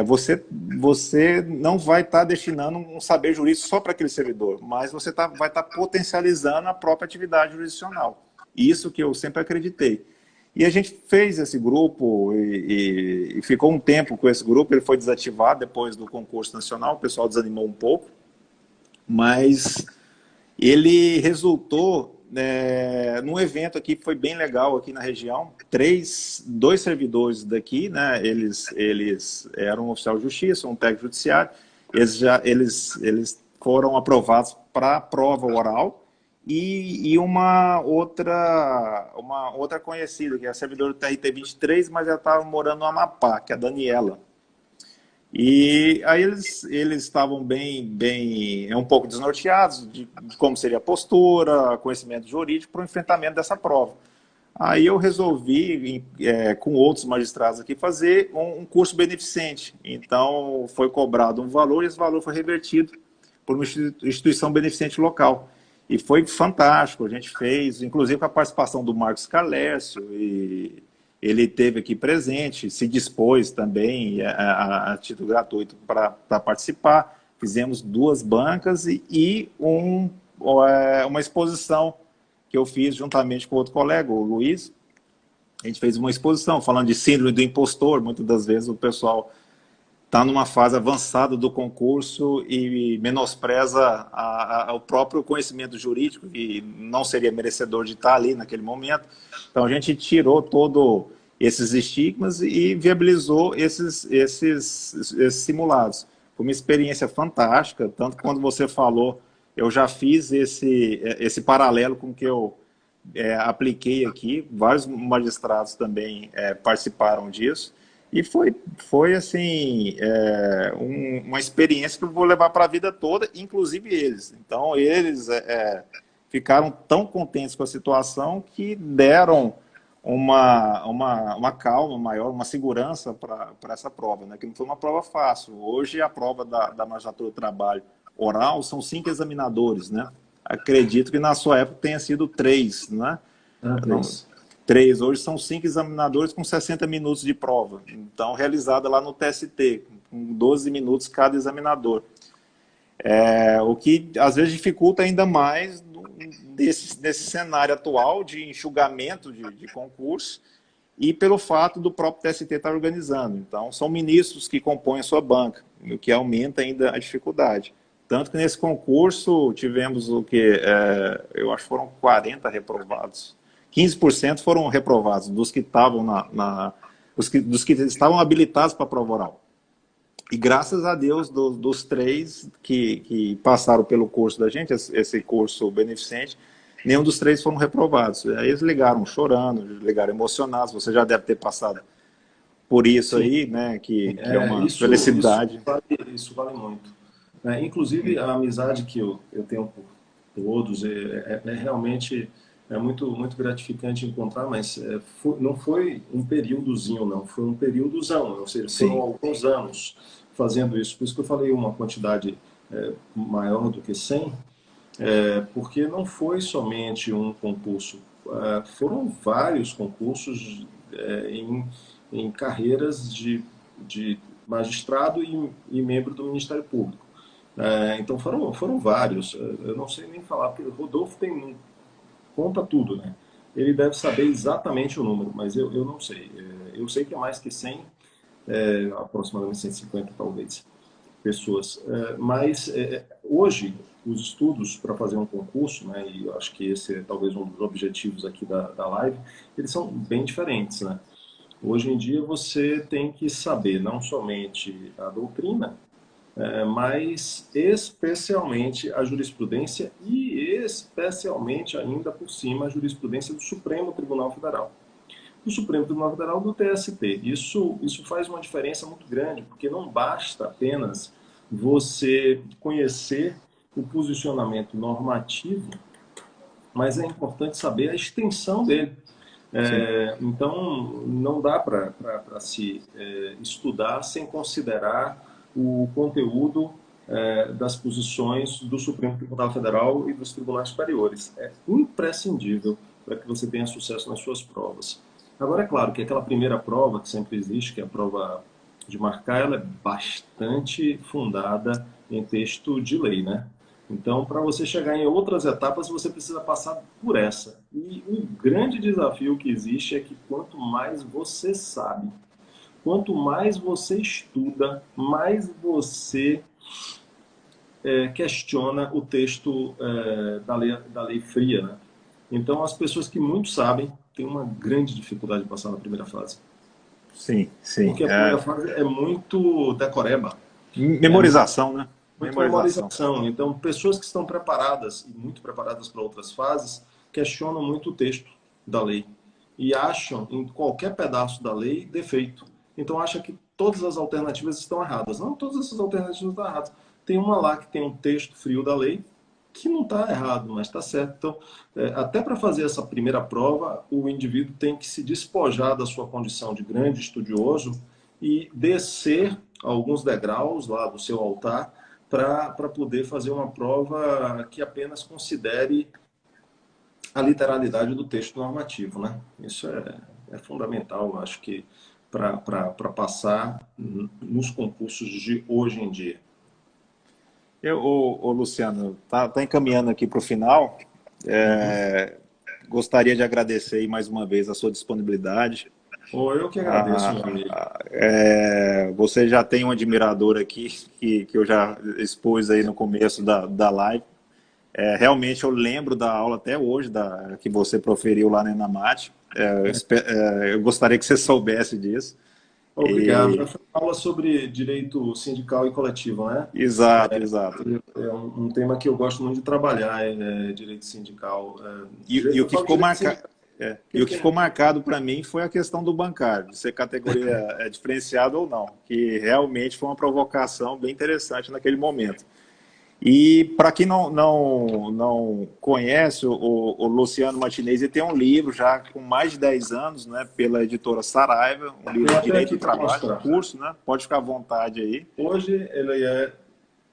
você não vai estar destinando um saber jurídico só para aquele servidor, mas você vai estar potencializando a própria atividade jurisdicional. Isso que eu sempre acreditei. E a gente fez esse grupo e ficou um tempo com esse grupo. Ele foi desativado depois do concurso nacional, o pessoal desanimou um pouco, mas ele resultou num evento aqui que foi bem legal aqui na região. Dois servidores daqui, né, eles eram um oficial de justiça, um técnico judiciário, eles foram aprovados para a prova oral, e uma outra conhecida, que é a servidora do TRT-23, mas ela estava morando no Amapá, que é a Daniela. E aí eles estavam bem um pouco desnorteados de como seria a postura, conhecimento jurídico para o enfrentamento dessa prova. Aí eu resolvi, com outros magistrados aqui, fazer um curso beneficente. Então foi cobrado um valor e esse valor foi revertido por uma instituição beneficente local. E foi fantástico, a gente fez, inclusive com a participação do Marcos Calércio, e ele esteve aqui presente, se dispôs também a título gratuito para participar. Fizemos 2 bancas e uma exposição que eu fiz juntamente com outro colega, o Luiz. A gente fez uma exposição falando de síndrome do impostor. Muitas das vezes o pessoal está numa fase avançada do concurso e menospreza o próprio conhecimento jurídico, que não seria merecedor de estar ali naquele momento. Então a gente tirou todos esses estigmas e viabilizou esses simulados. Foi uma experiência fantástica, tanto que quando você falou, eu já fiz esse paralelo com o que eu apliquei aqui. Vários magistrados também participaram disso. E foi assim, uma experiência que eu vou levar para a vida toda, inclusive eles. Então, eles ficaram tão contentes com a situação que deram uma calma maior, uma segurança para essa prova, né? Que não foi uma prova fácil. Hoje, a prova da magistratura do trabalho oral são 5 examinadores, né? Acredito que na sua época tenha sido 3, né? Não, 3. Hoje são 5 examinadores com 60 minutos de prova. Então, realizada lá no TST, com 12 minutos cada examinador. O que, às vezes, dificulta ainda mais nesse cenário atual de enxugamento de concurso e pelo fato do próprio TST estar organizando. Então, são ministros que compõem a sua banca, o que aumenta ainda a dificuldade. Tanto que nesse concurso tivemos o que? Eu acho que foram 40 reprovados. 15% foram reprovados dos que estavam dos que estavam habilitados para a prova oral. E graças a Deus, dos 3 que passaram pelo curso da gente, esse curso beneficente, nenhum dos 3 foram reprovados. Aí eles ligaram chorando, ligaram emocionados. Você já deve ter passado por isso Sim, aí, né, que é uma isso felicidade. isso vale muito. Inclusive, a amizade que eu tenho por todos é realmente muito gratificante encontrar, mas não foi um períodozinho, não, foi um períodozão, ou seja, foram Sim, alguns anos fazendo isso. Por isso que eu falei uma quantidade maior do que 100, porque não foi somente um concurso, foram vários concursos em carreiras de magistrado e membro do Ministério Público. Então foram vários. Eu não sei nem falar, porque o Rodolfo conta tudo, né? Ele deve saber exatamente o número, mas eu não sei. Eu sei que é mais que 100, aproximadamente 150 talvez, pessoas. Mas hoje, os estudos para fazer um concurso, né, e eu acho que esse é talvez um dos objetivos aqui da live, eles são bem diferentes, né? Hoje em dia você tem que saber não somente a doutrina, mas especialmente a jurisprudência e especialmente ainda por cima a jurisprudência do Supremo Tribunal Federal. Do Supremo Tribunal Federal do TST. Isso faz uma diferença muito grande, porque não basta apenas você conhecer o posicionamento normativo, mas é importante saber a extensão dele. sim. Então, não dá para se estudar sem considerar o conteúdo das posições do Supremo Tribunal Federal e dos tribunais superiores. É imprescindível para que você tenha sucesso nas suas provas. Agora, é claro que aquela primeira prova que sempre existe, que é a prova de marcar, ela é bastante fundada em texto de lei, né? Então, para você chegar em outras etapas, você precisa passar por essa. E o grande desafio que existe é que quanto mais você sabe, quanto mais você estuda, mais você questiona o texto da lei fria, né? Então, as pessoas que muito sabem têm uma grande dificuldade de passar na primeira fase. Sim, sim. Porque a primeira fase é muito decoreba, é Memorização, né? muito Memorização. memorização. Então, pessoas que estão preparadas e muito preparadas para outras fases questionam muito o texto da lei e acham em qualquer pedaço da lei defeito. Então, acha que todas as alternativas estão erradas. Não, todas essas alternativas estão erradas. Tem uma lá que tem um texto frio da lei que não está errado, mas está certo. Então, até para fazer essa primeira prova, o indivíduo tem que se despojar da sua condição de grande estudioso e descer alguns degraus lá do seu altar para poder fazer uma prova que apenas considere a literalidade do texto normativo, né? Isso é fundamental, eu acho que para passar nos concursos de hoje em dia. Luciano, tá encaminhando aqui para o final. Uhum. Gostaria de agradecer aí mais uma vez a sua disponibilidade. Eu que agradeço, meu amigo. Você já tem um admirador aqui que eu já expus aí no começo da live. Realmente eu lembro da aula até hoje que você proferiu lá na Enamat. Eu gostaria que você soubesse disso. Obrigado. Foi uma aula sobre direito sindical e coletivo, né? Exato, exato. É um tema que eu gosto muito de trabalhar, direito sindical. E o Eu que falo ficou direito marcado, sindical e porque o que ficou marcado para mim foi a questão do bancário, de ser categoria diferenciada ou não, que realmente foi uma provocação bem interessante naquele momento. E para quem não conhece, o Luciano Martinez, ele tem um livro já com mais de 10 anos, né, pela editora Saraiva, um livro eu de até Direito aqui do para Trabalho, um mostrar. curso, né? Pode ficar à vontade aí. Hoje ele é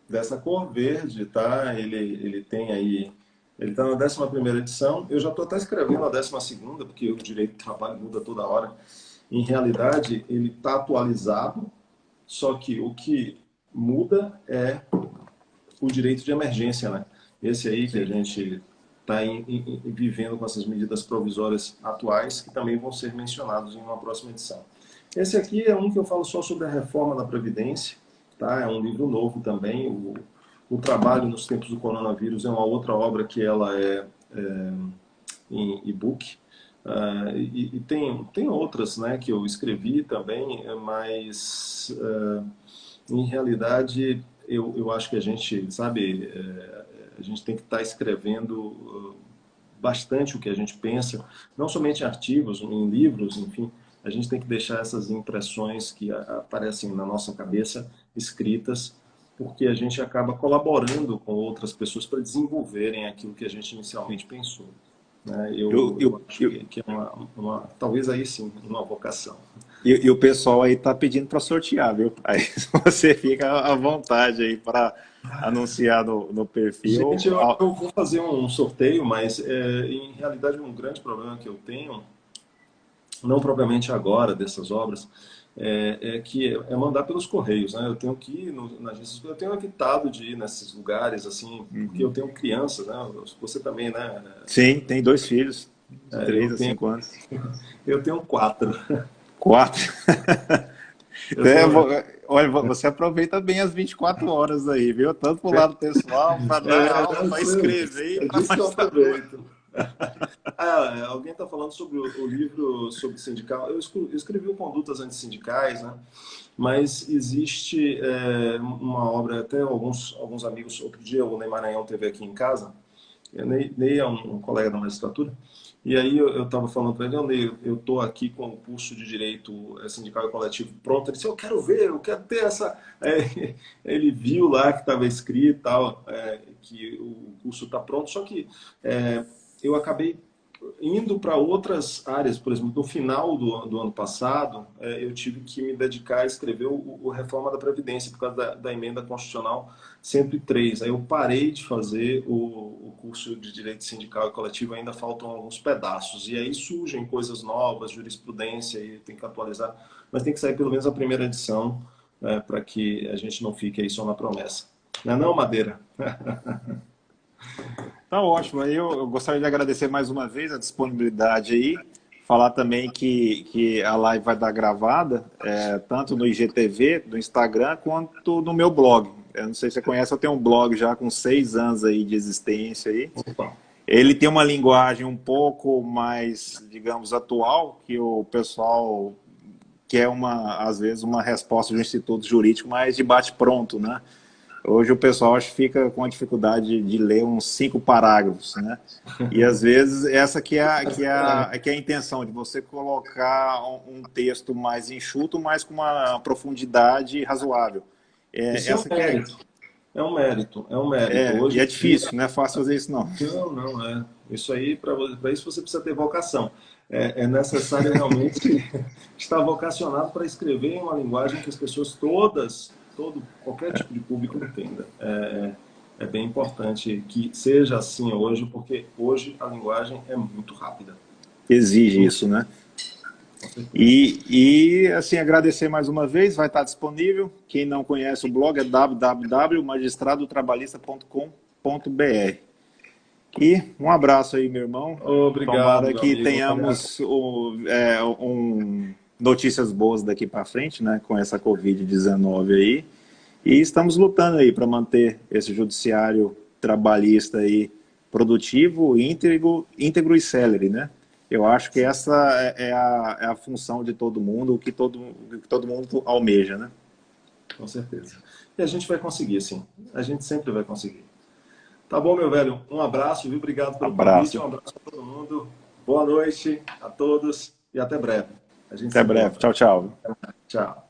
dessa cor verde, tá? Ele tem aí, ele está na 11ª edição. Eu já estou até escrevendo a 12ª, porque o direito do trabalho muda toda hora. Em realidade, ele está atualizado, só que o que muda é o direito de emergência, né? Esse aí que a Sim. gente está vivendo com essas medidas provisórias atuais, que também vão ser mencionados em uma próxima edição. Esse aqui é um que eu falo só sobre a reforma da Previdência, tá? É um livro novo também. O Trabalho nos Tempos do Coronavírus é uma outra obra que ela é em e-book. E tem outras, né, que eu escrevi também, mas em realidade eu acho que a gente, sabe, a gente tem que estar escrevendo bastante o que a gente pensa, não somente em artigos, em livros, enfim, a gente tem que deixar essas impressões que aparecem na nossa cabeça escritas, porque a gente acaba colaborando com outras pessoas para desenvolverem aquilo que a gente inicialmente pensou. Né? Eu acho que é talvez aí sim, uma vocação. E o pessoal aí tá pedindo para sortear, viu? Aí você fica à vontade aí para anunciar no perfil. Gente, eu vou fazer um sorteio, mas em realidade um grande problema que eu tenho, não propriamente agora dessas obras, que é mandar pelos correios, né? Eu tenho que ir na agência, eu tenho evitado de ir nesses lugares assim, porque eu tenho crianças, né? Você também, né? Sim, tem 2 filhos, de 3 a 5 anos. Eu tenho 4. 4. Olha, você aproveita bem as 24 horas aí, viu? Tanto para o lado pessoal, para dar aula, para escrever e para mais aproveito. Alguém está falando sobre o livro sobre sindical. Eu escrevi Condutas Antissindicais, né? Mas existe uma obra, até alguns amigos, outro dia o Ney Maranhão teve aqui em casa, Ney é um colega da magistratura, e aí eu estava falando para ele, Ney, eu estou aqui com o curso de Direito Sindical e Coletivo pronto. Ele disse, eu quero ter essa... ele viu lá que estava escrito tal, que o curso está pronto, só que eu acabei indo para outras áreas. Por exemplo, no final do ano passado, eu tive que me dedicar a escrever o Reforma da Previdência, por causa da emenda constitucional 103. Aí eu parei de fazer o curso de Direito Sindical e Coletivo, ainda faltam alguns pedaços. E aí surgem coisas novas, jurisprudência, e tem que atualizar. Mas tem que sair pelo menos a primeira edição, para que a gente não fique aí só na promessa. Não é não, Madeira? Tá ótimo. Eu gostaria de agradecer mais uma vez a disponibilidade aí. Falar também que a live vai dar gravada, tanto no IGTV, no Instagram, quanto no meu blog. Eu não sei se você conhece, eu tenho um blog já com 6 anos aí de existência aí. Opa. Ele tem uma linguagem um pouco mais, digamos, atual, que o pessoal quer às vezes, uma resposta do Instituto Jurídico mais de bate-pronto, né? Hoje o pessoal acho que fica com a dificuldade de ler uns 5 parágrafos, né? E às vezes essa que é a intenção, de você colocar um texto mais enxuto, mas com uma profundidade razoável. Isso é um mérito. É um mérito. Hoje, e é difícil, não é fácil fazer isso não. Não é. Isso aí, para isso você precisa ter vocação. É necessário realmente estar vocacionado para escrever em uma linguagem que as pessoas qualquer tipo de público entenda. É bem importante que seja assim hoje, porque hoje a linguagem é muito rápida. Exige isso, né? E assim, agradecer mais uma vez, vai estar disponível. Quem não conhece o blog é www.magistradotrabalhista.com.br. E um abraço aí, meu irmão. Obrigado. Tomara que tenhamos notícias boas daqui para frente, né, com essa Covid-19 aí. E estamos lutando aí para manter esse judiciário trabalhista aí produtivo, íntegro e célere, né? Eu acho que essa é a função de todo mundo, o que todo mundo almeja, né? Com certeza. E a gente vai conseguir, sim. A gente sempre vai conseguir. Tá bom, meu velho? Um abraço, viu? Obrigado pelo convite. Um abraço para todo mundo. Boa noite a todos e até breve. Até breve. Tchau, tchau. Tchau.